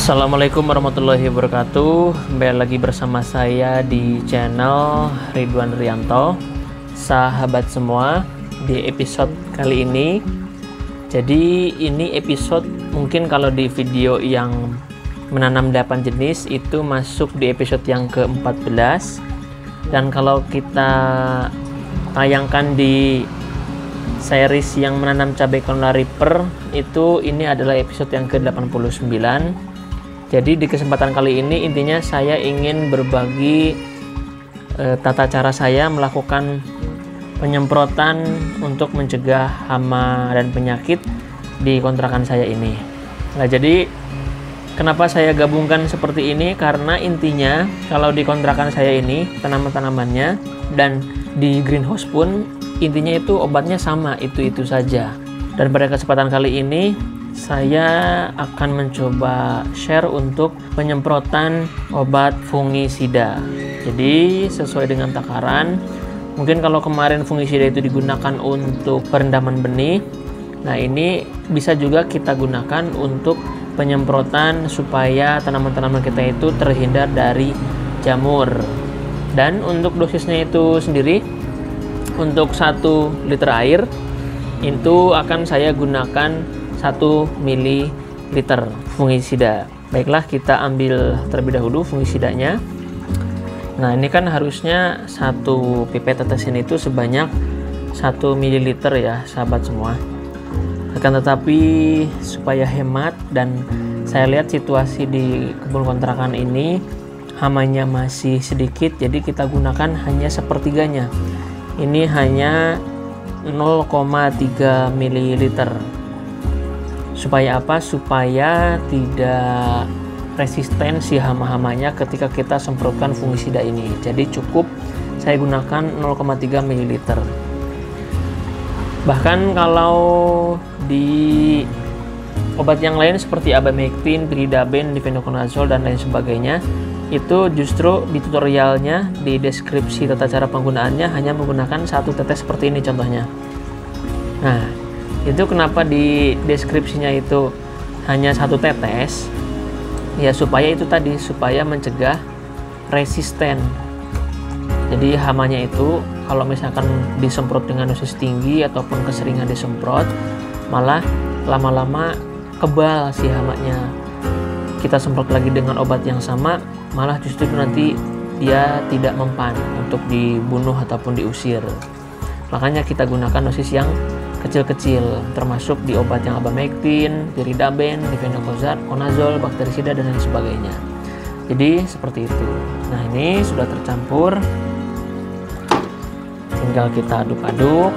Assalamualaikum warahmatullahi wabarakatuh. Kembali lagi bersama saya di channel Ridwan Rianto. Sahabat semua, di episode kali ini, jadi ini episode mungkin kalau di video yang menanam 8 jenis itu masuk di episode yang ke-14, dan kalau kita tayangkan di series yang menanam cabai Canola Reaper itu, ini adalah episode yang ke-89. Jadi di kesempatan kali ini intinya saya ingin berbagi tata cara saya melakukan penyemprotan untuk mencegah hama dan penyakit di kontrakan saya ini. Nah, jadi kenapa saya gabungkan seperti ini? Karena intinya kalau di kontrakan saya ini tanaman-tanamannya dan di greenhouse pun intinya itu obatnya sama, itu saja. Dan pada kesempatan kali ini saya akan mencoba share untuk penyemprotan obat fungisida. Jadi sesuai dengan takaran, mungkin kalau kemarin fungisida itu digunakan untuk perendaman benih, nah ini bisa juga kita gunakan untuk penyemprotan supaya tanaman-tanaman kita itu terhindar dari jamur. Dan untuk dosisnya itu sendiri, untuk 1 liter air itu akan saya gunakan 1 ml fungisida. Baiklah, kita ambil terlebih dahulu fungisidanya. Nah, ini kan harusnya 1 pipet tetesan itu sebanyak 1 ml ya, sahabat semua. Akan tetapi supaya hemat dan saya lihat situasi di kebun kontrakan ini hamanya masih sedikit, jadi kita gunakan hanya sepertiganya. Ini hanya 0,3 ml. Supaya apa? Supaya tidak resisten si hama-hamanya ketika kita semprotkan fungisida ini. Jadi cukup saya gunakan 0,3 ml. Bahkan kalau di obat yang lain seperti abamectin, pyridaben, difenoconazole dan lain sebagainya, itu justru di tutorialnya, di deskripsi tata cara penggunaannya hanya menggunakan 1 tetes seperti ini contohnya. Nah, itu kenapa di deskripsinya itu hanya 1 tetes, ya supaya itu tadi, supaya mencegah resisten. Jadi hamanya itu kalau misalkan disemprot dengan dosis tinggi ataupun keseringan disemprot, malah lama-lama kebal si hamanya. Kita semprot lagi dengan obat yang sama, malah justru nanti dia tidak mempan untuk dibunuh ataupun diusir. Makanya kita gunakan dosis yang kecil-kecil, termasuk di obat yang abamectin, pyridaben, difenoconazole, bakterisida dan lain sebagainya. Jadi seperti itu. Nah, ini sudah tercampur, tinggal kita aduk-aduk.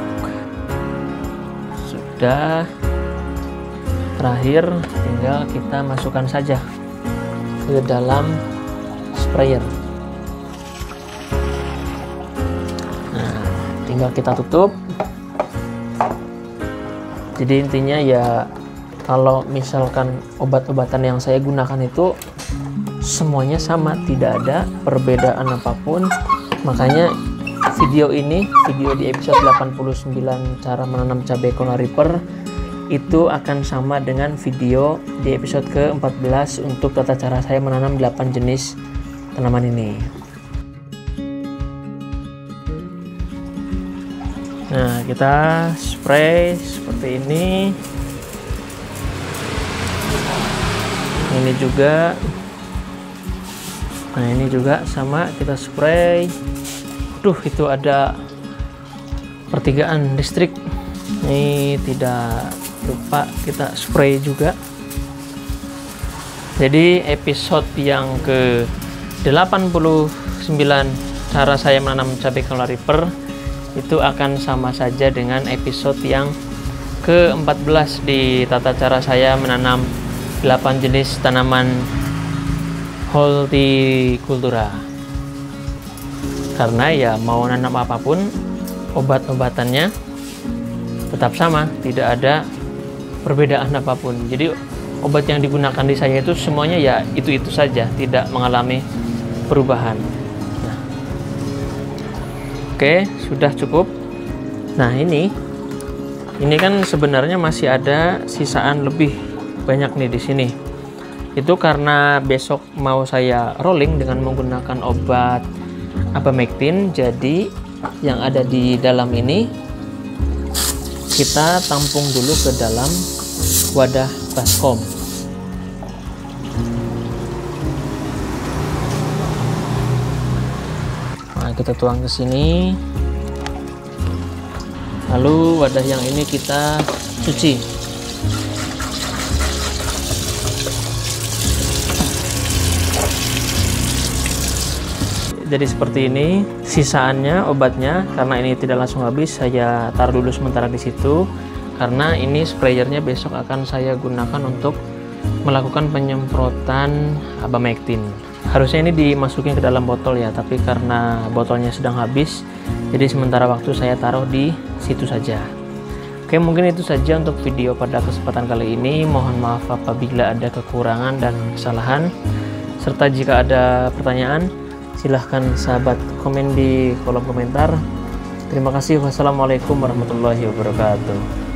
Sudah, terakhir tinggal kita masukkan saja ke dalam sprayer. Nah, tinggal kita tutup. Jadi intinya ya, kalau misalkan obat-obatan yang saya gunakan itu semuanya sama, tidak ada perbedaan apapun. Makanya video ini, video di episode 89 cara menanam cabai Canola Reaper itu akan sama dengan video di episode ke-14 untuk tata cara saya menanam 8 jenis tanaman ini. Nah, kita spray seperti ini. Ini juga. Nah, ini juga sama, kita spray. Itu ada pertigaan listrik. Ini tidak lupa kita spray juga. Jadi episode yang ke-89 cara saya menanam cabai Canola Reaper itu akan sama saja dengan episode yang ke-14 di tata cara saya menanam 8 jenis tanaman hortikultura. Karena ya mau nanam apapun, obat-obatannya tetap sama, tidak ada perbedaan apapun. Jadi obat yang digunakan di saya itu semuanya ya itu saja, tidak mengalami perubahan. Oke, sudah cukup. Nah, ini kan sebenarnya masih ada sisaan lebih banyak nih di sini. Itu karena besok mau saya rolling dengan menggunakan obat Abamectin, jadi yang ada di dalam ini kita tampung dulu ke dalam wadah baskom. Nah, kita tuang ke sini. Lalu wadah yang ini kita cuci. Jadi seperti ini sisaannya obatnya, karena ini tidak langsung habis saya taruh dulu sementara di situ, karena ini sprayernya besok akan saya gunakan untuk melakukan penyemprotan Abamectin. Harusnya ini dimasukin ke dalam botol ya, tapi karena botolnya sedang habis, jadi sementara waktu saya taruh di situ saja. Oke, mungkin itu saja untuk video pada kesempatan kali ini. Mohon maaf apabila ada kekurangan dan kesalahan, serta jika ada pertanyaan silahkan sahabat komen di kolom komentar. Terima kasih. Wassalamualaikum warahmatullahi wabarakatuh.